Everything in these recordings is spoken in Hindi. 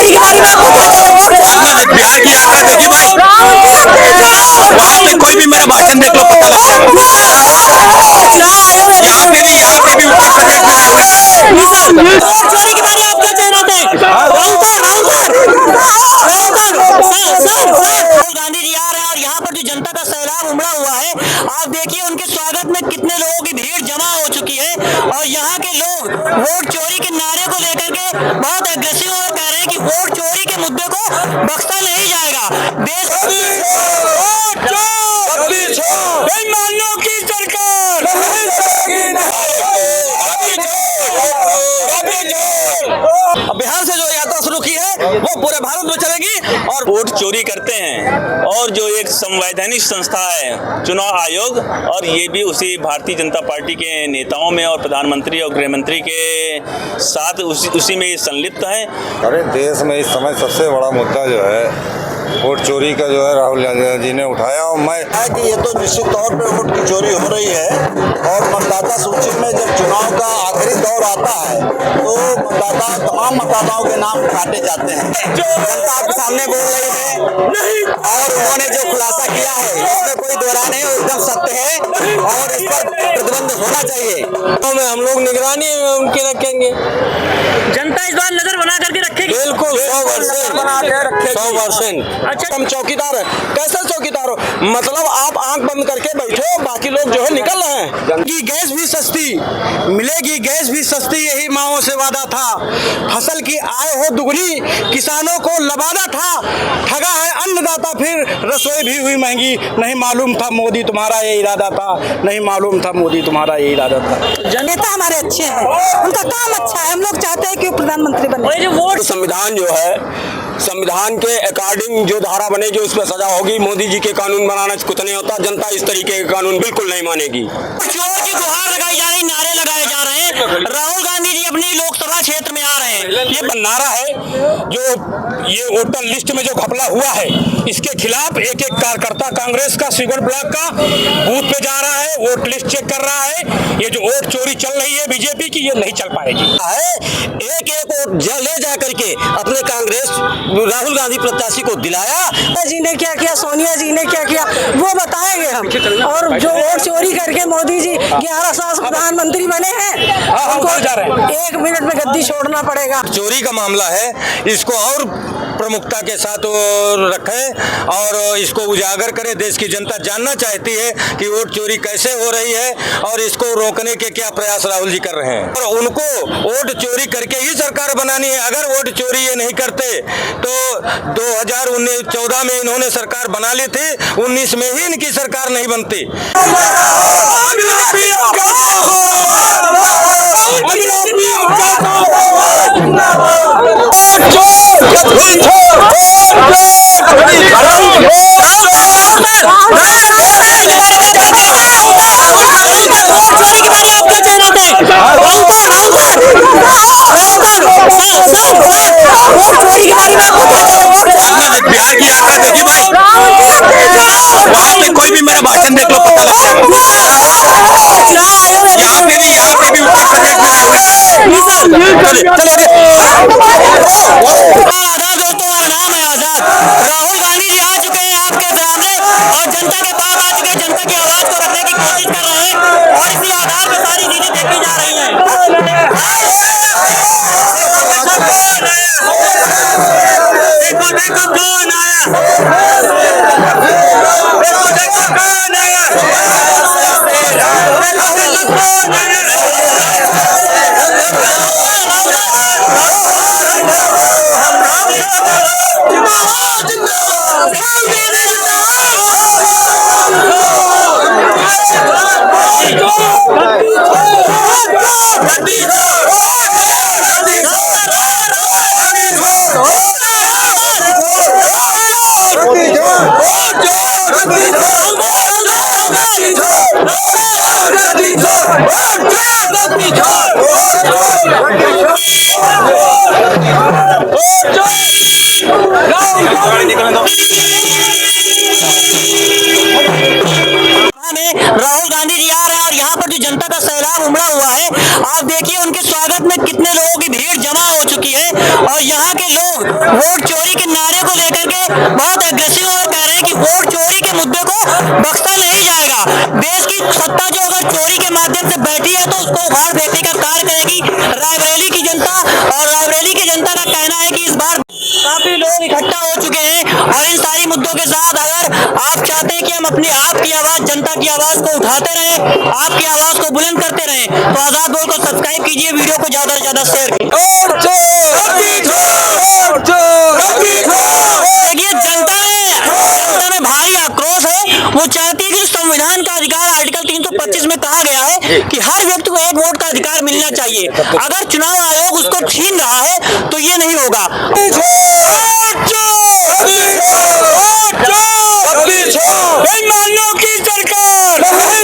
चोरी के बारे में आपको क्या कहना बिहार की यात्रा देखी भाई, वहाँ पे कोई भी मेरा भाषण देख लो पता लग जाए। यहाँ पे भी उत्तर प्रदेश में आए हुए हैं। चोरी के बारे में आप क्या कहना थे? राहुल गांधी जी आ रहे हैं और यहाँ पर जो जनता का सैलाब उमड़ा हुआ है, आप देखिए उनके स्वागत में कितने लोगों की भीड़ जमा हो चुकी है और यहाँ के लोग वोट चोरी के नारे को लेकर के बहुत एग्रेसिव और कह रहे हैं कि वोट चोरी के मुद्दे को बख्शा नहीं जाएगा। देश बेईमानों की सरकार, बिहार से जो यात्रा शुरू की है वो पूरे भारत में चलेगी। और वोट चोरी करते हैं और जो एक संवैधानिक संस्था है चुनाव आयोग, और ये भी उसी भारतीय जनता पार्टी के नेताओं में और प्रधानमंत्री और गृह मंत्री के साथ उसी में संलिप्त है। अरे देश में इस समय सबसे बड़ा मुद्दा जो है वोट चोरी का जो है राहुल गांधी जी ने उठाया। और मैं कि ये तो निश्चित तौर पे वोट की चोरी हो रही है और मतदाता सूची में जब चुनाव का आखिरी दौर आता है तो तमाम मतदाताओं के नाम काटे जाते हैं। जो जनता आपके सामने बोल रही है और उन्होंने जो खुलासा किया है उसमें कोई दो राय नहीं, एकदम सत्य है और इस पर प्रतिबंध होना चाहिए। तो हम लोग निगरानी उनकी रखेंगे, जनता इस बार नजर बना करके रखेगी। बिल्कुल 100%। अच्छा, हम चौकीदार हैं। कैसे चौकीदार हो? मतलब आप आंख बंद करके बैठो, बाकी लोग जो है निकल रहे हैं। कि गैस भी सस्ती मिलेगी, गैस भी सस्ती, यही माओ से वादा था। फसल की आय हो दुगनी, किसानों को लबादा था। ठगा है अन्नदाता, फिर रसोई भी हुई महंगी। नहीं मालूम था मोदी तुम्हारा ये इरादा था, नहीं मालूम था मोदी तुम्हारा ये इरादा था। नेता हमारे अच्छे हैं, उनका काम अच्छा है, हम लोग चाहते हैं कि वो प्रधानमंत्री बने। जो वोट संविधान जो है, संविधान के अकॉर्डिंग जो धारा बनेगी उस पर सजा होगी। मोदी जी के कानून बनाना कुछ नहीं होता, जनता इस तरीके के कानून बिल्कुल नहीं मानेगी। चोर की गुहार लगाई जा रही, नारे लगाए जा रहे हैं। राहुल गांधी जी अपनी लोकसभा क्षेत्र में आ रहे हैं। ये नारा है जो ये वोटर लिस्ट में जो घपला हुआ है इसके खिलाफ एक एक कार्यकर्ता कांग्रेस का शिवगढ़ ब्लॉक का बूथ पे जा रहा है, वोट लिस्ट चेक कर रहा है। ये जो वोट चोरी चल रही है बीजेपी की, ये नहीं चल पाएगी। एक एक वोट ले जा करके अपने कांग्रेस राहुल गांधी प्रत्याशी को दिलाया। जी ने क्या किया, सोनिया जी ने क्या किया, वो बताएंगे हम। और जो वोट चोरी करके मोदी जी 11 साल प्रधानमंत्री बने हैं, उनको 1 मिनट में गद्दी छोड़ना पड़ेगा। चोरी का मामला है, इसको और प्रमुखता के साथ रखें और इसको उजागर करें। देश की जनता जानना चाहती है कि वोट चोरी कैसे हो रही है और इसको रोकने के क्या प्रयास राहुल जी कर रहे हैं। और उनको वोट चोरी करके ही सरकार बनानी है। अगर वोट चोरी ये नहीं करते तो 2014 में इन्होंने सरकार बना ली थी, 19 में ही इनकी सरकार नहीं बनती। बिहार की यात्रा देखी भाई, वहाँ पे कोई भी मेरा भाषण देख लो पता लग जाए। यहाँ पे भी उत्तर प्रदेश में आए हुए हैं। राहुल गांधी जी आ चुके हैं आपके सामने और जनता के पास आ चुके हैं, जनता की आवाज को रखने की कोशिश कर रहे हैं और इसी आधार पर सारी चीजें देखी जा रही हैं। देखो देखो कौन आया, देखो देखो कौन आया, राहुल गांधी जी आ रहे हैं और यहाँ पर जो जनता का सैलाब उमड़ा हुआ है, आप देखिए उनके स्वागत में कितने लोगों की भीड़ जमा हो चुकी है और यहाँ के लोग वोट चोरी के नारे को लेकर के बहुत अग्रेसिव और कह रहे हैं कि वोट चोरी के मुद्दे को बख्शा नहीं जाएगा। देश की सत्ता जो अगर चोरी के माध्यम से बैठी है तो उसको उखाड़ फेंकने का कार्य करेगी रायबरेली की जनता। और रायबरेली की जनता का कहना है कि इस बार काफी लोग इकट्ठा हो चुके हैं और इन सारी मुद्दों के साथ अगर आप चाहते हैं कि हम अपनी आपकी आवाज, जनता की आवाज को उठाते रहें, आपकी आवाज को बुलंद करते रहें, तो आजाद बोल को सब्सक्राइब कीजिए, वीडियो को ज्यादा से ज्यादा शेयर कीजिए। देखिए जनता में भारी आक्रोश है। वो चाहती है कि संविधान का अधिकार आर्टिकल 325 में कहा गया है कि हर व्यक्ति को एक वोट का अधिकार मिलना चाहिए। अगर चुनाव आयोग उसको छीन रहा है तो ये नहीं होगा। बेईमानों की सरकार नहीं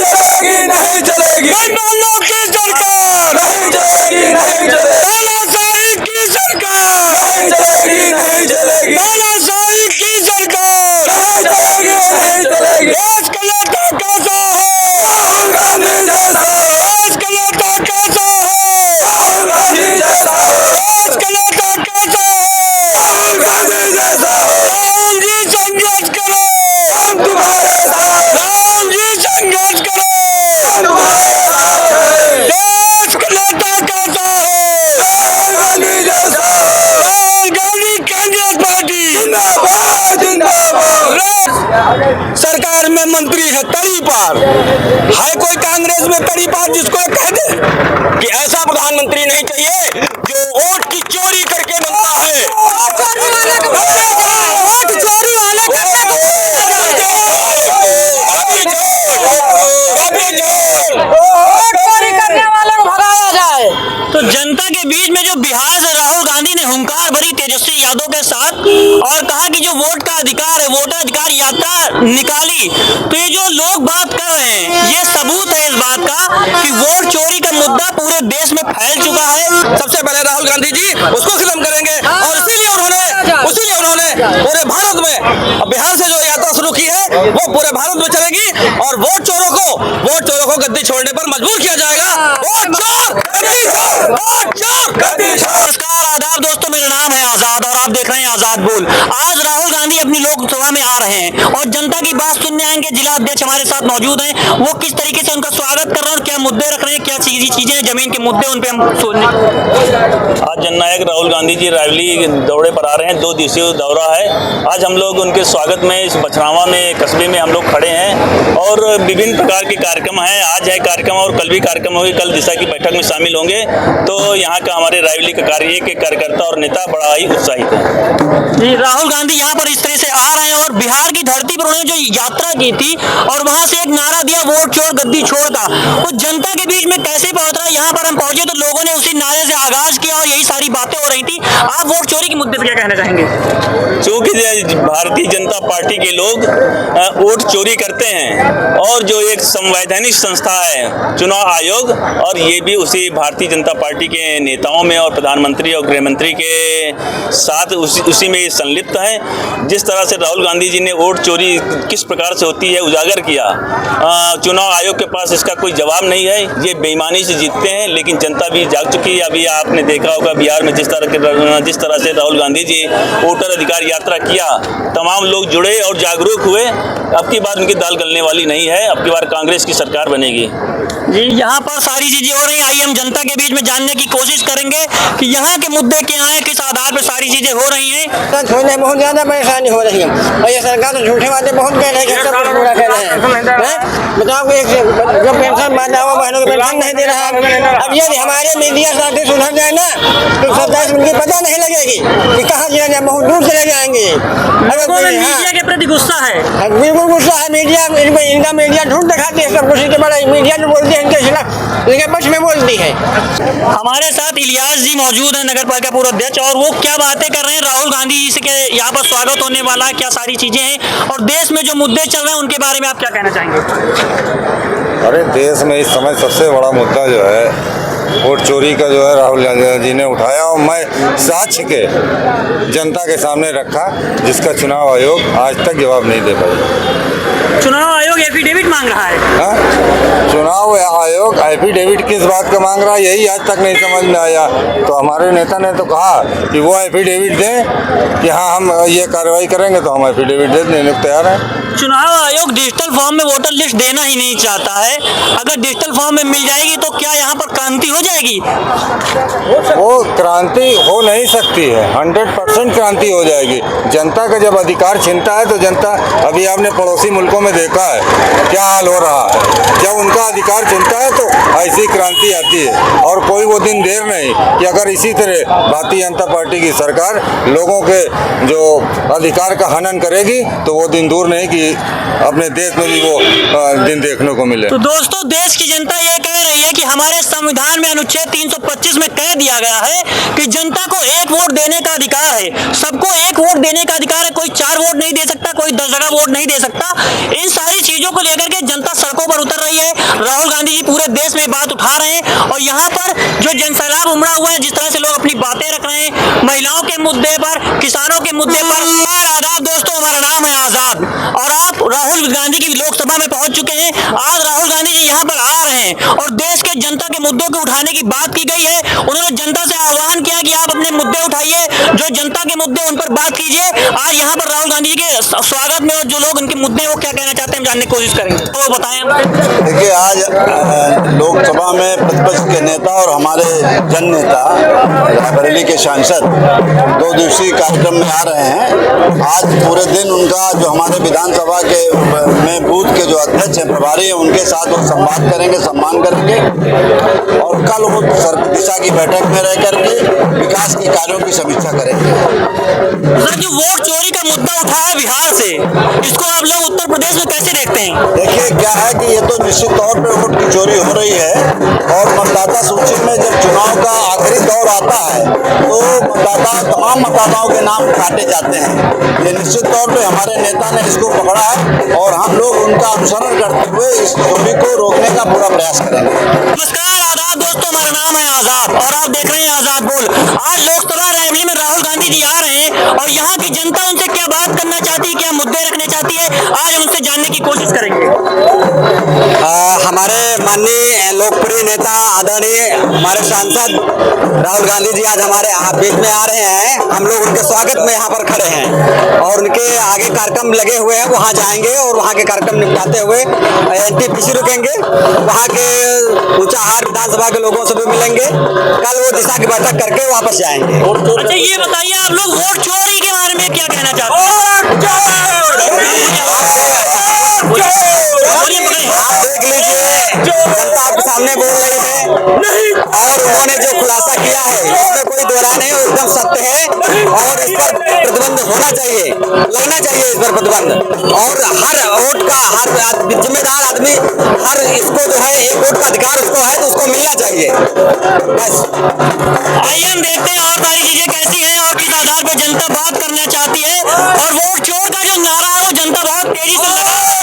चलेगी, बेईमानों की सरकार नहीं चलेगी, नहीं चलेगी, तानाशाही की सरकार नहीं चलेगी, नहीं चलेगी, तानाशाही की सरकार नहीं चलेगी, नहीं चलेगी। देश का नेता कैसा है? राहुल गांधी जैसा। देश का नेता कैसा है? राहुल गांधी जैसा। देश का नेता कैसा है? राहुल गांधी जैसा। राहुल जी संघर्ष करो, हम तुम्हारे साथ। राहुल जी संघर्ष करो, हम तुम्हारे साथ हैं। देश का नेता कैसा है? राहुल गांधी जैसा। राहुल गांधी कांग्रेस पार्टी जिंदाबाद, जिंदाबाद। सरकार में मंत्री है तड़ी पार, है कोई कांग्रेस में तड़ी पार जिसको कह दे कि ऐसा प्रधानमंत्री नहीं चाहिए जो वोट की चोरी करके बनता है। वोट चोरी वाले करने वाले को भगाया जाए। तो जनता के बीच में जो बिहार से राहुल गांधी ने हुंकार भरी तेजस्वी यादव के साथ और कहा कि जो वोट का अधिकार है, वोटर अधिकार यात्रा निकाली, तो ये जो लोग बात कर रहे हैं ये सबूत है इस बात का कि वोट चोरी का मुद्दा पूरे देश में फैल चुका है। सबसे पहले राहुल गांधी जी उसको खत्म करेंगे और इसीलिए उन्होंने पूरे भारत में बिहार से जो यात्रा शुरू की है वो पूरे भारत में चलेगी और वोट चोरों को गद्दी छोड़ने पर मजबूर किया जाएगा। वोट चोर, गद्दी चोर, वोट चोर, गद्दी चोर। नमस्कार, आदाब दोस्तों, मेरा नाम है आजाद और आप देख रहे हैं आजाद बोल। आज राहुल गांधी अपनी लोकसभा में आ रहे हैं और जनता की बात सुनने आएंगे। जिला अध्यक्ष हमारे साथ मौजूद हैं, वो किस तरीके से उनका स्वागत कर रहे हैं और क्या मुद्दे रख रहे हैं, क्या चीजें हैं, जमीन के मुद्दे, उन पे हम सुनने। आज जननायक राहुल गांधी जी रायबरेली दौरे पर आ रहे हैं। 2 दिवसीय दौरा है। आज हम लोग उनके स्वागत में इस बछरावा में कस्बे में हम लोग खड़े हैं और विभिन्न प्रकार के कार्यक्रम हैं। आज है कार्यक्रम और कल भी कार्यक्रम होगी। कल दिशा की बैठक में शामिल होंगे। तो यहाँ का हमारे रायबरेली का कार्य के कार्यकर्ता और नेता बड़ा ही उत्साहित है। राहुल गांधी यहाँ पर इस तरह से आ रहे हैं और बिहार की धरती पर उन्होंने जो यात्रा की थी और वहां से एक नारा दिया वोट चोर गद्दी छोड़ का, वो जनता के बीच में कैसे पहुंच रहा है। यहाँ पर हम पहुंचे तो लोगों ने उसी नारे से आगाज किया और यही सारी बातें हो रही थी। आप वोट चोरी के मुद्दे पर क्या कहना चाहेंगे? चूंकि भारतीय जनता पार्टी के लोग वोट चोरी करते हैं और जो एक संवैधानिक संस्था है चुनाव आयोग, और ये भी उसी भारतीय जनता पार्टी के नेताओं में और प्रधानमंत्री और गृह मंत्री के साथ उसी में संलिप्त है। जिस तरह से राहुल गांधी जी ने वोट चोरी किस प्रकार से होती है उजागर किया, चुनाव आयोग के पास इसका कोई जवाब नहीं है। ये बेईमानी से जीतते हैं, लेकिन जनता भी जाग चुकी है। अभी आपने देखा होगा बिहार में जिस तरह से राहुल गांधी जी वोटर अधिकार यात्रा किया, तमाम लोग जुड़े और जागरूक हुए। अब की बार उनकी दाल गलने वाली नहीं है। अब की बार कांग्रेस की सरकार बनेगी। जी, यहाँ पर सारी चीजें हो रही हैं। आइए हम जनता के बीच में जानने की कोशिश करेंगे कि यहाँ के मुद्दे क्या हैं, किस आधार पर सारी चीजें हो रही हैं। होने बहुत ज्यादा परेशानी हो रही है और ये सरकार तो झूठे वादे बहुत कह रहे हैं, सब कुछ पूरा कह रहे हैं। बताओ एक जो पेंशन बांधा बहनों को पेंशन नहीं दे रहा है। अब यदि हमारे मीडिया साथी सुधर जाए ना तो 27 मिनट पता नहीं लगेगी कि कहाँ चले जाए, बहुत दूर चले जाएंगे। मीडिया के प्रति गुस्सा है, बिल्कुल गुस्सा है। मीडिया इनका मीडिया झूठ दिखाती है, सब कुछ के बड़ा मीडिया जो बोलती है इनके खिलाफ, इनके पक्ष में बोलती है। हमारे साथ इलियास जी मौजूद हैं, नगर पालिका पूर्व अध्यक्ष, और वो क्या बातें कर रहे हैं राहुल गांधी जी से के यहाँ पर स्वागत होने वाला है, क्या सारी चीजें हैं और देश में जो मुद्दे चल रहे हैं उनके बारे में आप क्या कहना चाहेंगे? अरे देश में इस समय सबसे बड़ा मुद्दा जो है वोट चोरी का जो है राहुल गांधी जी ने उठाया और मैं साक्ष्य के जनता के सामने रखा, जिसका चुनाव आयोग आज तक जवाब नहीं दे पाया। चुनाव आयोग एफिडेविट मांग रहा है? हाँ? चुनाव आयोग एफिडेविट किस बात का मांग रहा है, यही आज तक नहीं समझ में आया। तो हमारे नेता ने तो कहा कि वो एफिडेविट दें कि हाँ हम ये कार्रवाई करेंगे, तो हम एफिडेविट देने को तैयार हैं। चुनाव आयोग डिजिटल फॉर्म में वोटर लिस्ट देना ही नहीं चाहता है। अगर डिजिटल फॉर्म में मिल जाएगी तो क्या यहाँ पर क्रांति हो जाएगी? वो क्रांति हो नहीं सकती है, 100% क्रांति हो जाएगी। जनता का जब अधिकार छीनता है तो जनता, अभी आपने पड़ोसी मुल्कों में देखा है क्या हाल हो रहा है। जब उनका अधिकार छीनता है तो ऐसी क्रांति आती है। और कोई वो दिन देर नहीं कि अगर इसी तरह भारतीय जनता पार्टी की सरकार लोगों के जो अधिकार का हनन करेगी तो वो दिन दूर नहीं कि अपने देश में भी वो दिन देखने को मिले। तो दोस्तों, देश की जनता ये कह रही है कि हमारे संविधान में अनुच्छेद 325 में कह दिया गया है कि जनता को एक वोट देने का अधिकार है। सबको एक वोट देने का अधिकार है। कोई 4 वोट नहीं दे सकता, कोई 10 जगह वोट नहीं दे सकता। इन सारी चीजों को लेकर के जनता सड़कों पर उतर रही है। राहुल गांधी जी पूरे देश में बात उठा रहे हैं और यहाँ पर जो जनसैलाब उमड़ा हुआ है, जिस तरह से लोग अपनी बातें रख रहे हैं, महिलाओं के मुद्दे पर, किसानों के मुद्दे पर। आदाब दोस्तों, हमारा नाम है आजाद और आप राहुल गांधी की लोकसभा में पहुंच चुके हैं। आज राहुल गांधी जी यहाँ पर आ रहे हैं और देश के जनता के मुद्दों को उठाने की बात की गई है। उन्होंने जनता से आह्वान किया कि आप अपने मुद्दे उठाइए, जो जनता के मुद्दे उन पर बात कीजिए। आज यहाँ पर राहुल गांधी के स्वागत में और जो लोग उनके मुद्दे वो क्या कहना चाहते हैं हम जानने की कोशिश करेंगे। तो बताएं। देखिए, आज लोकसभा में प्रतिपक्ष के नेता और हमारे जन नेता रायबरेली के सांसद 2 दिवसीय कार्यक्रम में आ रहे हैं। आज पूरे दिन उनका जो हमारे विधानसभा के में बूथ के जो अध्यक्ष हैं, प्रभारी हैं, उनके साथ वो संवाद करेंगे, सम्मान करेंगे और कल वो दिशा की बैठक में रह करके विकास के कार्यों की समीक्षा करेंगे। सर, जो वोट चोरी का मुद्दा उठा है बिहार से, इसको आप लोग उत्तर प्रदेश में कैसे देखते हैं? देखिए, क्या है कि ये तो निश्चित तौर पे वोट की चोरी हो रही है और मतदाता सूची में जब चुनाव का आखिरी दौर आता है तो तमाम मतदाताओं के नाम काटे जाते हैं। ये निश्चित तौर पे हमारे नेता ने इसको पकड़ा है और हम लोग उनका अनुसरण करते हुए इस चोरी को रोकने का पूरा प्रयास करेंगे। नमस्कार, आदाब दोस्तों, हमारा नाम है आजाद और आप देख रहे हैं आजाद बोल। आज लोकसभा रैली में राहुल गांधी जी आ रहे हैं और यहाँ की जनता उनसे क्या बात करना चाहती है, क्या मुद्दे रखने चाहती है, आज हम उनसे जानने की कोशिश करेंगे। हमारे माननीय लोकप्रिय नेता आदरणीय हमारे सांसद राहुल गांधी जी आज हमारे बीच में आ रहे हैं। हम लोग उनके स्वागत में यहाँ पर खड़े हैं और उनके आगे कार्यक्रम लगे हुए हैं, वहाँ जाएंगे और वहाँ के कार्यक्रम निपटाते हुए एनटीपीसी रुकेंगे, वहाँ के ऊंचाहार विधानसभा के लोगों से भी मिलेंगे। कल वो दिशा की बैठक करके वापस जाएंगे। अच्छा, ये बताइए आप लोग वोट चोरी के बारे में क्या कहना चाहते हैं? आप देख लीजिए, जनता आपके सामने बोल रही है और उन्होंने जो खुलासा किया है इसमें कोई दो राय नहीं, एकदम सत्य है और इस पर प्रतिबंध होना चाहिए, लगना चाहिए इस पर प्रतिबंध। और हर वोट का, हर जिम्मेदार आदमी, हर इसको जो है एक वोट का अधिकार उसको है तो उसको मिलना चाहिए। बस आइए हम देखते हैं और सारी चीजें कैसी हैं और किस आधार पर जनता बात करना चाहती है। और वोट चोर का जो नारा है वो जनता बहुत तेजी से लगा रही है।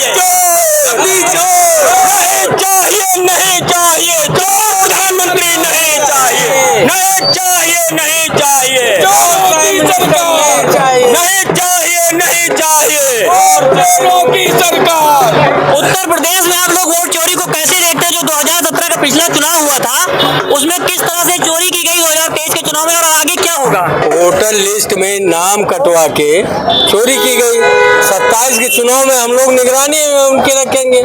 नहीं चाहिए, प्रधानमंत्री नहीं चाहिए, नहीं चाहिए, नहीं चाहिए, नहीं चाहिए, नहीं चाहिए और चोरों की सरकार। उत्तर प्रदेश में आप लोग वोट चोरी को कैसे देखते हैं? जो 2017 का पिछला चुनाव हुआ था उसमें किस तरह से चोरी की गई 2023 के चुनाव में और आगे क्या होगा? वोटर लिस्ट में नाम कटवा के चोरी की गई। 27 के चुनाव में हम लोग निगरानी में उनके रखेंगे।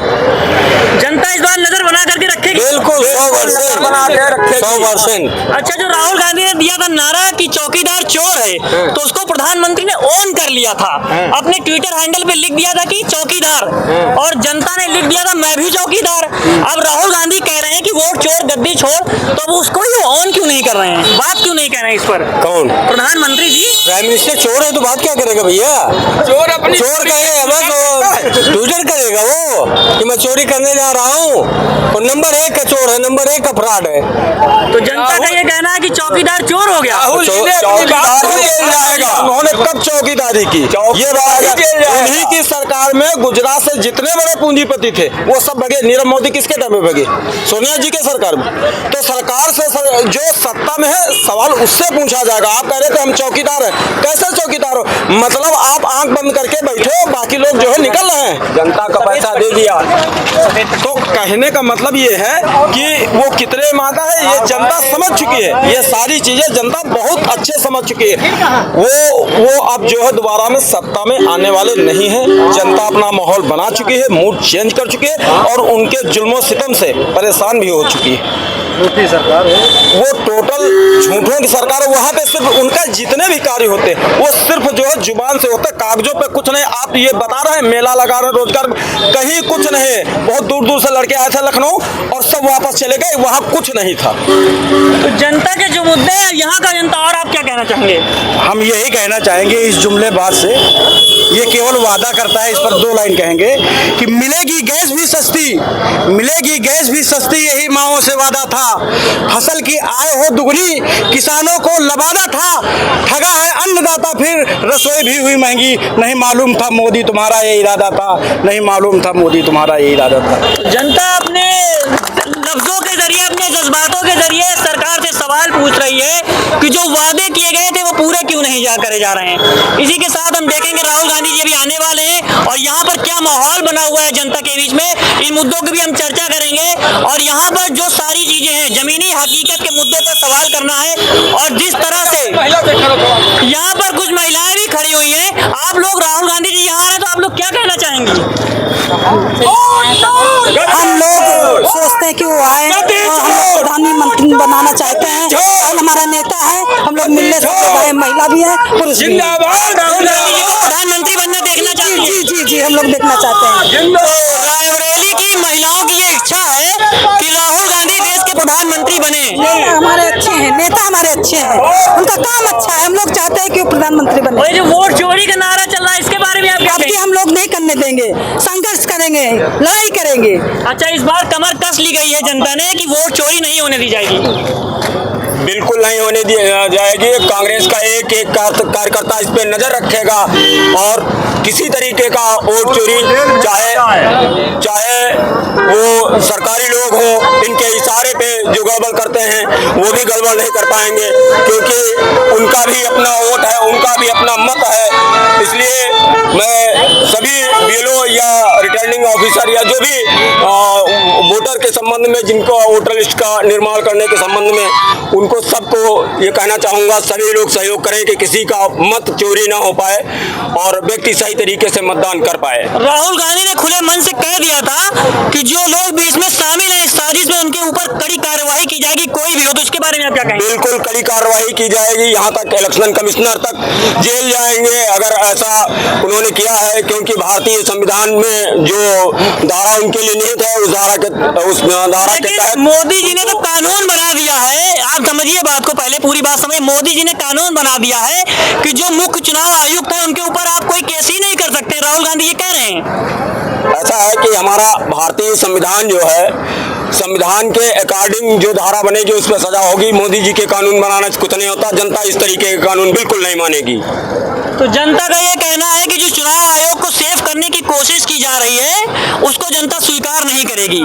जनता इस बार नजर बना करके रखेगी? बिल्कुल 100%। अच्छा, जो राहुल गांधी ने दिया था नारा कि चौकीदार चोर है, तो उसको प्रधानमंत्री ने ऑन कर लिया था, अपने ट्विटर हैंडल पे लिख दिया था कि चौकीदार, और जनता ने लिख दिया था मैं भी चौकीदार। अब राहुल गांधी कह रहे हैं कि वोट चोर गद्दी छोड़, तो अब उसको ही ऑन क्यों नहीं कर रहे हैं, बात क्यों नहीं कर रहे हैं इस पर? कौन? प्रधानमंत्री जी। प्राइम मिनिस्टर चोर है तो बात क्या करेगा भैया? चोर अपनी चोर कहे ट्विटर करेगा वो कि मैं चोरी करने जा रहा हूँ, और नंबर 1 का चोर है, नंबर 1 का फ्रॉड है। तो जनता का ये कहना है कि चौकीदार चोर हो गया। उन्होंने कब चौकीदारी की? ये उन्हीं की सरकार में गुजरात से जितने बड़े पूंजीपति थे वो सब भगे। नीरव मोदी किसके डर में भगे? सोनिया जी के सरकार में। तो सरकार से जो सत्ता में है सवाल उससे पूछा जाएगा। आप कह रहे थे हम चौकीदार हैं, कैसे चौकीदार हो? मतलब आप आंख बंद करके बैठे हो, बाकी लोग जो है निकल रहे हैं। जनता का पैसा दे दिया। तो कहने का मतलब ये है कि वो कितने मांगा है ये जनता समझ चुकी है। ये सारी चीजें जनता बहुत अच्छे समझ चुकी है। वो अब जो है दोबारा में सत्ता में आने वाले नहीं है। जनता अपना माहौल बना चुकी है, मूड चेंज कर चुकी है और उनके जुल्मों सितम से परेशान भी हो चुकी है। सरकार है वो टोटल झूठों की सरकार है। वहाँ पे सिर्फ उनका जितने भी कार्य होते हैं वो सिर्फ जो है जुबान से होते हैं, कागजों पे कुछ नहीं। आप ये बता रहे हैं मेला लगा रहे, रोजगार कहीं कुछ नहीं। बहुत दूर दूर से लड़के आए थे लखनऊ और सब वापस चले गए, वहाँ कुछ नहीं था। तो जनता के जो मुद्दे हैं यहाँ का जनता, और आप क्या कहना चाहेंगे? हम यही कहना चाहेंगे इस जुमलेबाज से, ये केवल वादा करता है। इस पर दो लाइन कहेंगे कि मिलेगी गैस भी सस्ती, मिलेगी गैस भी सस्ती, यही माओ से वादा था। फसल की आय हो दुगनी, किसानों को लबादा था। ठगा है अन्नदाता, फिर रसोई भी हुई महंगी। नहीं मालूम था मोदी तुम्हारा ये इरादा था, नहीं मालूम था मोदी तुम्हारा ये इरादा था। जनता अपने लफ्जों के जरिए, अपने जज्बातों के जरिए सरकार से सवाल पूछ रही है कि जो वादे किए गए थे वो पूरे क्यों नहीं करे जा रहे हैं। इसी के साथ हम देखेंगे राहुल गांधी जी अभी आने वाले हैं और यहाँ पर क्या माहौल बना हुआ है जनता के बीच में, इन मुद्दों की भी हम चर्चा करेंगे। और यहाँ पर जो सारी चीजें हैं, जमीनी हकीकत के मुद्दों पर सवाल करना है। और जिस तरह से यहाँ पर कुछ महिलाएं भी खड़ी हुई हैं, आप लोग राहुल गांधी जी यहाँ आ रहे हैं तो आप लोग क्या कहना चाहेंगी? हम लोग सोचते हैं कि वो आए और हम प्रधानमंत्री बनाना चाहते हैं और हमारा नेता है। हम लोग मिलने से भाई, महिला भी है, पुरुष भी है। राहुल गांधी जी को प्रधानमंत्री बनना देखना चाहते हैं? जी जी जी हम लोग देखना चाहते हैं। रायबरेली की महिलाओं की ये इच्छा है कि राहुल गांधी देश के प्रधानमंत्री बने। नेता हमारे अच्छे हैं, नेता हमारे अच्छे हैं, उनका काम अच्छा है। हम लोग चाहते हैं कि वो प्रधानमंत्री बने। और ये जो वोट चोरी का नारा चल रहा है इसके बारे में आप क्या अब भी हम लोग नहीं करने देंगे, संघर्ष करेंगे, लड़ाई करेंगे। अच्छा, इस बार कमर कस ली गई है जनता ने कि वोट चोरी नहीं होने दी जाएगी। बिल्कुल नहीं होने दी जाएगी। कांग्रेस का एक एक कार्यकर्ता इस पे नजर रखेगा और किसी तरीके का वोट चोरी, चाहे वो सरकारी लोग हो, इनके इशारे पे जो गड़बड़ करते हैं वो भी गड़बड़ नहीं कर पाएंगे, क्योंकि उनका भी अपना वोट है, उनका भी अपना मत है। इसलिए मैं सभी बीएलओ या रिटर्निंग ऑफिसर या जो भी वोटर के संबंध में, जिनको वोटर लिस्ट का निर्माण करने के संबंध में, उनको सबको ये कहना चाहूँगा सभी लोग सहयोग करें कि किसी का मत चोरी ना हो पाए और व्यक्ति सही तरीके से मतदान कर पाए। राहुल गांधी ने खुले मन से कह दिया था कि जो लोग भी इसमें शामिल हैं इस साजिश में उनके ऊपर कड़ी कार्रवाई की जाएगी, कोई भी हो। तो इसके बारे में आप क्या कहेंगे? बिल्कुल कड़ी कार्रवाई की जाएगी, यहाँ तक इलेक्शन कमिश्नर तक जेल जाएंगे अगर ऐसा उन्होंने किया है, क्योंकि भारतीय संविधान में जो धारा उनके लिए निहित है उस धारा के तहत मोदी जी ने तो कानून बना दिया है। आप समझिए बात को, पहले पूरी बात समझिए। मोदी जी ने कानून बना दिया है कि जो मुख्य चुनाव आयुक्त है उनके ऊपर आप कोई केस ही नहीं कर सकते। राहुल गांधी ये कह रहे हैं। ऐसा है कि हमारा भारतीय संविधान जो है, संविधान के अकॉर्डिंग जो धारा बनेगी उस पर सजा होगी। मोदी जी के कानून बनाना कुछ नहीं होता। जनता इस तरीके के कानून बिल्कुल नहीं मानेगी। तो जनता का ये कहना है कि जो चुनाव आयोग को सेफ करने की कोशिश की जा रही है उसको जनता स्वीकार नहीं करेगी।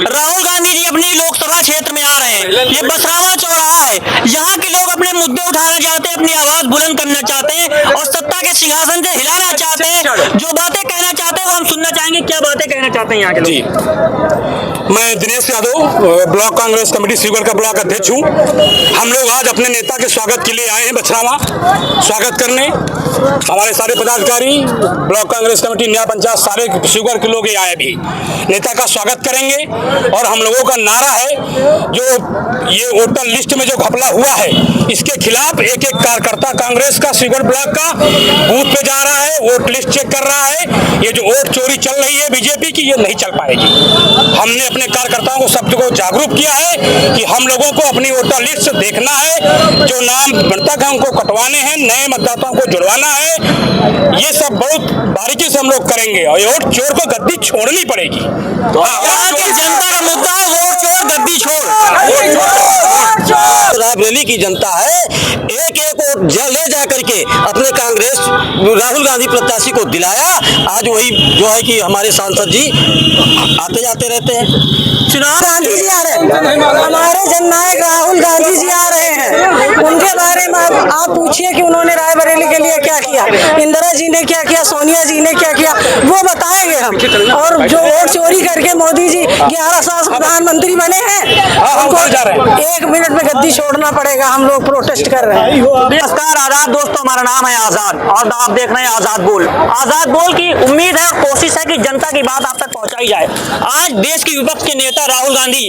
राहुल गांधी जी अपनी लोकसभा क्षेत्र में आ रहे हैं। ये बसराना चौराहा है, यहाँ के लोग अपने मुद्दे उठाना चाहते हैं, अपनी आवाज बुलंद करना चाहते हैं और सत्ता के सिंहासन से हिलाना चाहते हैं, जो बातें कहना चाहते हैं वो हम सुनना चाहेंगे। क्या बातें कहना चाहते हैं यहाँ के लोग? मैं दिनेश यादव, ब्लॉक कांग्रेस कमेटी सीकर का ब्लॉक अध्यक्ष हूँ। हम लोग आज अपने नेता के स्वागत के लिए आए हैं बछरावा स्वागत करने। हमारे सारे पदाधिकारी, ब्लॉक कांग्रेस कमेटी, नया पंचायत, सारे सीकर के लोग आए भी नेता का स्वागत करेंगे। और हम लोगों का नारा है, जो ये वोटर लिस्ट में जो घपला हुआ है इसके खिलाफ एक एक कार्यकर्ता कांग्रेस का सीकर ब्लॉक का बूथ पे जा रहा है, वोट लिस्ट चेक कर रहा है। ये जो वोट चोरी चल रही है बीजेपी की, ये नहीं चल पाएगी। हमने अपने कार्यकर्ताओं को सबको जागरूक किया है कि हम लोगों को अपनी वोटर लिस्ट देखना है, जो नाम मृतक है उनको कटवाने हैं, नए मतदाताओं को जुड़वाना है। ये सब बहुत बारीकी से हम लोग करेंगे और ये वोट चोर को गद्दी छोड़नी पड़ेगी। तो जनता का मुद्दा है वोट चोर गद्दी छोड़। रायबरेली की जनता है, एक एक वोट ले जा करके अपने कांग्रेस राहुल गांधी प्रत्याशी को दिलाया। आज वही जो है कि हमारे सांसद जी आते जाते रहते हैं। चुनाव गांधी जी आ रहे हैं, हमारे जननायक राहुल गांधी जी आ रहे हैं। उनके बारे में आप पूछिए कि उन्होंने रायबरेली के लिए क्या किया, इंदिरा जी ने क्या किया, सोनिया जी ने क्या किया, वो बताएंगे हम। और जो वोट चोरी करके मोदी जी 11 साल प्रधानमंत्री बने हैं, उनको 1 मिनट में गद्दी छोड़ना पड़ेगा। हम लोग प्रोटेस्ट कर रहे हैं। नमस्कार आजाद दोस्तों, हमारा नाम है आजाद और आप देख रहे हैं आजाद बोल। आजाद बोल की उम्मीद है और कोशिश है कि जनता की बात आप तक पहुंचाई जाए। आज देश के विपक्ष के नेता राहुल गांधी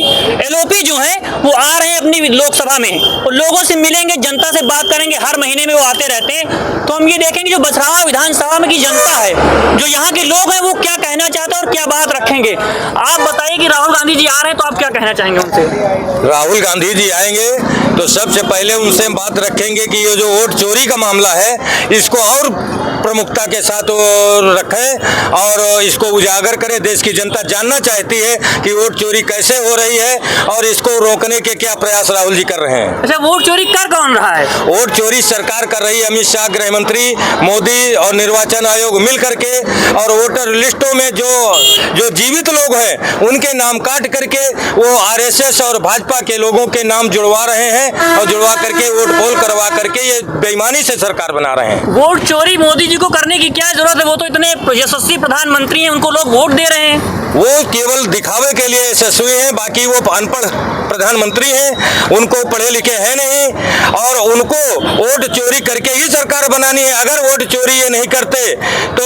एलओपी जो है वो आ रहे हैं अपनी लोकसभा में और लोगों से मिलेंगे, जनता से बात करेंगे। हर महीने में वो आते रहते हैं। तो हम ये देखेंगे जो बछरावा विधानसभा में की जनता है, जो यहाँ के लोग हैं, वो क्या कहना चाहते हैं और क्या बात रखेंगे। आप बताइए कि राहुल गांधी जी आ रहे हैं तो आप क्या कहना चाहेंगे उनसे? राहुल गांधी जी आएंगे तो सबसे पहले उनसे बात रखेंगे कि ये जो वोट चोरी का मामला है इसको और प्रमुखता के साथ रखें और इसको उजागर करें। देश की जनता जानना चाहती है कि वोट चोरी कैसे हो रही है और इसको रोकने के क्या प्रयास राहुल जी कर रहे हैं। अच्छा, वोट चोरी कर कौन रहा है? वोट चोरी सरकार कर रही है, अमित शाह गृह मंत्री, मोदी और निर्वाचन आयोग मिल करके। और वोटर लिस्टों में जो जीवित लोग हैं उनके नाम काट करके वो आरएसएस और भाजपा के लोगों के नाम जुड़वा रहे हैं और जुड़वा करके वोट पोल करवा करके ये बेईमानी से सरकार बना रहे हैं। वोट चोरी मोदी जी को करने की क्या जरूरत है? वो तो इतने यशस्वी प्रधानमंत्री हैं, उनको लोग वोट दे रहे हैं। वो केवल दिखावे के लिए यशस्वी हैं, बाकी वो अनपढ़ प्रधानमंत्री हैं, उनको पढ़े लिखे हैं नहीं और उनको वोट चोरी करके ही सरकार बनानी है। अगर वोट चोरी ये नहीं करते तो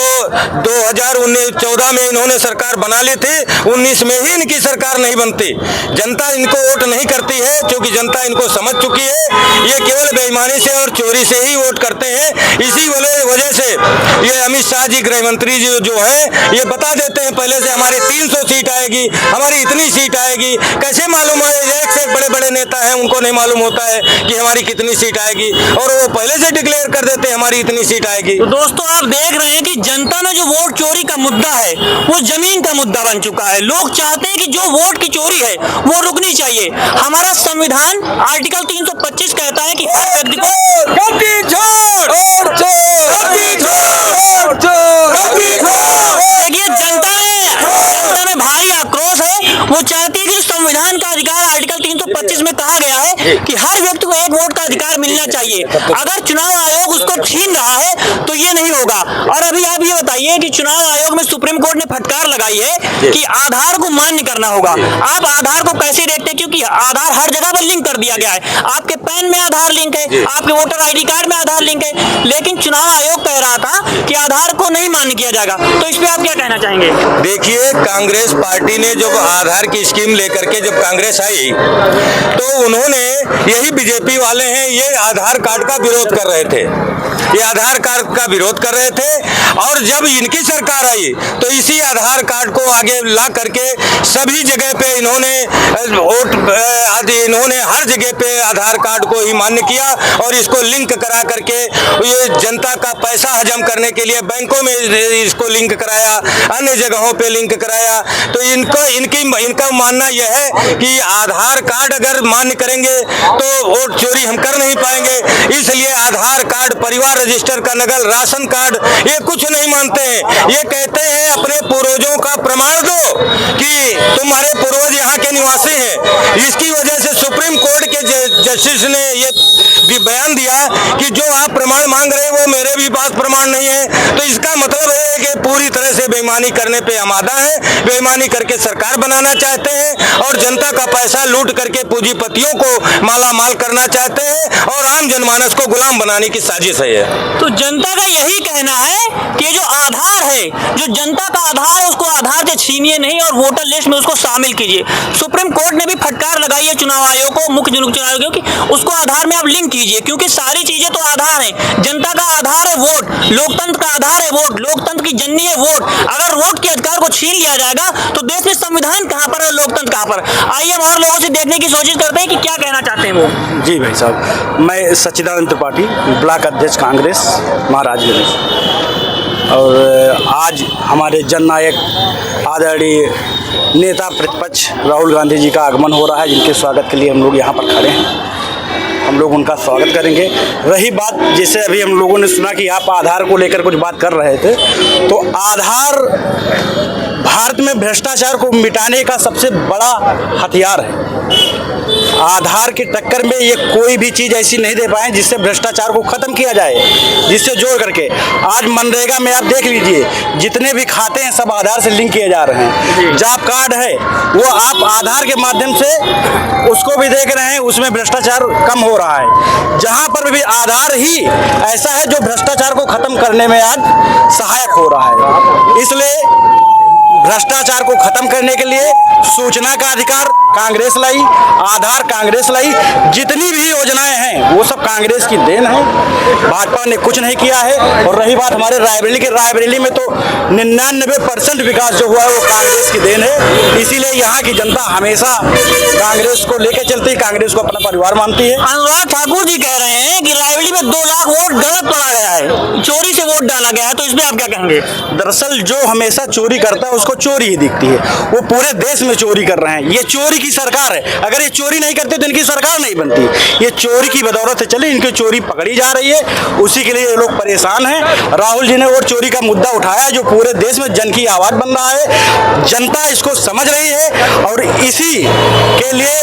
2014 में इन्होंने सरकार बना ली थी, 19 में ही इनकी सरकार नहीं बनती। जनता इनको वोट नहीं करती है क्योंकि जनता इनको समझ चुकी है। ये केवल बेईमानी से और चोरी से ही वोट करते हैं। इसी वजह से ये अमित शाह जी गृह मंत्री जी जो हैं ये बता देते हैं पहले से हमारी 300 सीट आएगी, हमारी इतनी सीट आएगी। कैसे मालूम है? एक से बड़े बड़े नेता हैं, उनको नहीं मालूम होता है कि हमारी कितनी सीट आएगी और वो पहले से डिक्लेयर कर देते हैं हमारी इतनी सीट आएगी। तो दोस्तों आप देख रहे हैं कि जनता में जो वोट चोरी का मुद्दा है वो जमीन का मुद्दा बन चुका है। लोग चाहते हैं कि जो वोट की चोरी है वो रुकनी चाहिए। हमारा संविधान आर्टिकल 325 कहता है कि हर व्यक्ति को देखिए जनता में भारी आक्रोश है। वो चाहती है कि संविधान का अधिकार आर्टिकल 325 में कहा गया है कि हर व्यक्ति को एक वोट का अधिकार मिलना चाहिए। अगर चुनाव आयोग उसको छीन रहा है तो ये नहीं होगा। और अभी आप ये बताइए कि चुनाव आयोग में सुप्रीम कोर्ट ने फटकार लगाई है कि आधार को मान्य करना होगा। आप आधार को कैसे देखते हैं? क्योंकि आधार हर जगह पर लिंक कर दिया गया है। आपके पैन में आधार लिंक है, आपके वोटर आईडी कार्ड में आधार लिंक है, लेकिन चुनाव आयोग कह रहा था कि आधार को नहीं मान्य किया जाएगा। तो इस पे आप क्या कहना चाहेंगे? देखिए, कांग्रेस पार्टी ने जब आधार की स्कीम लेकर के जब कांग्रेस आई तो उन्होंने, यही बीजेपी वाले हैं, ये आधार कार्ड का विरोध कर रहे थे, ये आधार कार्ड का विरोध कर रहे थे। और जब इनकी सरकार आई तो इसी आधार कार्ड को आगे ला करके सभी जगह पे इन्होंने हर जगह पे आधार कार्ड को ही मान्य किया और इसको लिंक करा करके ये जनता का पैसा हजम करने के लिए बैंकों में इसको लिंक कराया, अन्य जगहों पे लिंक कराया। तो इनका मानना यह है कि आधार कार्ड अगर मान्य करेंगे तो वोट चोरी हम कर नहीं पाएंगे। इसलिए आधार कार्ड, परिवार रजिस्टर का नकल, राशन कार्ड, ये कुछ नहीं मानते हैं। ये कहते हैं अपने पूर्वजों का प्रमाण दो कि तुम्हारे पूर्वज यहाँ के निवासी हैं। इसकी वजह से सुप्रीम कोर्ट के जस्टिस ने ये भी बयान दिया कि जो आप प्रमाण मांग रहे हैं वो मेरे भी पास प्रमाण नहीं है। तो इसका मतलब है कि पूरी तरह से बेईमानी करने पे आमादा है, बेईमानी करके सरकार बनाना चाहते हैं और जनता का पैसा लूट करके पूंजीपतियों को माला माल करना चाहते हैं और आम जनमानस को गुलाम बनाने की साजिश है ये। तो जनता का यही कहना है कि जो आधार है, जो जनता का आधार है, उसको आधार से छीनिए नहीं और वोटर लिस्ट में उसको शामिल कीजिए। सुप्रीम कोर्ट ने भी फटकार लगाई है चुनाव आयोग को, मुख्य चुनाव आयोग की, उसको आधार में आप लिंक कीजिए, क्योंकि सारी चीजें तो आधार है। जनता का आधार है वोट, लोकतंत्र का आधार है वोट, लोकतंत्र की जननी है वोट। अगर वोट के अधिकार को छीन लिया जाएगा तो देश में संविधान कहाँ पर है, लोकतंत्र कहाँ पर। आइए हम और लोगों से देखने की कोशिश करते हैं कि क्या कहना चाहते हैं वो। जी भाई साहब, मैं सच्चिदानंद त्रिपाठी, ब्लॉक अध्यक्ष कांग्रेस महाराजगंज। और आज हमारे जननायक आदरणीय नेता प्रतिपक्ष राहुल गांधी जी का आगमन हो रहा है, जिनके स्वागत के लिए हम लोग यहाँ पर खड़े हैं। हम लोग उनका स्वागत करेंगे। रही बात, जैसे अभी हम लोगों ने सुना कि आप आधार को लेकर कुछ बात कर रहे थे, तो आधार भारत में भ्रष्टाचार को मिटाने का सबसे बड़ा हथियार है। आधार की टक्कर में ये कोई भी चीज़ ऐसी नहीं दे पाए जिससे भ्रष्टाचार को ख़त्म किया जाए, जिससे जोड़ करके आज मनरेगा में आप देख लीजिए, जितने भी खाते हैं सब आधार से लिंक किए जा रहे हैं। जॉब कार्ड है वो आप आधार के माध्यम से उसको भी देख रहे हैं, उसमें भ्रष्टाचार कम हो रहा है। जहाँ पर भी आधार ही ऐसा है जो भ्रष्टाचार को ख़त्म करने में आज सहायक हो रहा है। इसलिए भ्रष्टाचार को खत्म करने के लिए सूचना का अधिकार कांग्रेस लाई, आधार कांग्रेस लाई, जितनी भी योजनाएं हैं वो सब कांग्रेस की देन है, भाजपा ने कुछ नहीं किया है। और रही बात हमारे रायबरेली में तो 99% विकास जो हुआ है वो कांग्रेस की देन है। इसीलिए यहाँ की जनता हमेशा कांग्रेस को लेकर चलती है, कांग्रेस को अपना परिवार मानती है। अनुराग ठाकुर जी कह रहे हैं कि रायबरेली में 2 लाख वोट गलत पड़ा गया है, चोरी से वोट डाला गया है, तो इसमें आप क्या कहेंगे? दरअसल जो हमेशा चोरी करता है उसको चोरी ही दिखती है। वो पूरे देश में चोरी कर रहे हैं, ये चोरी की सरकार है। अगर ये चोरी नहीं करते तो इनकी सरकार नहीं बनती। ये चोरी की बदौलत से चले, इनकी चोरी पकड़ी जा रही है, उसी के लिए ये लोग परेशान हैं। राहुल जी ने वोट चोरी का मुद्दा उठाया जो पूरे देश में जन की आवाज बन रहा है, जनता इसको समझ रही है और इसी के लिए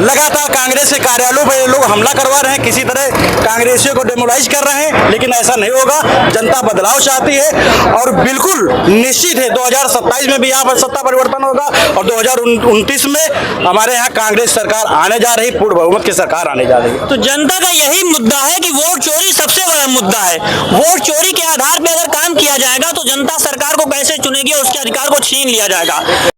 लगातार कांग्रेस के कार्यालयों पर ये लोग हमला करवा रहे हैं, किसी तरह कांग्रेसियों को डेमोलाइज कर रहे हैं। लेकिन ऐसा नहीं होगा, जनता बदलाव चाहती है और बिल्कुल निश्चित है 2027 में भी यहाँ पर सत्ता परिवर्तन होगा और 2029 में हमारे यहाँ कांग्रेस सरकार आने जा रही, पूर्ण बहुमत की सरकार आने जा रही है। तो जनता का यही मुद्दा है कि वोट चोरी सबसे बड़ा मुद्दा है। वोट चोरी के आधार पर अगर काम किया जाएगा तो जनता सरकार को कैसे चुनेगी, उसके अधिकार को छीन लिया जाएगा।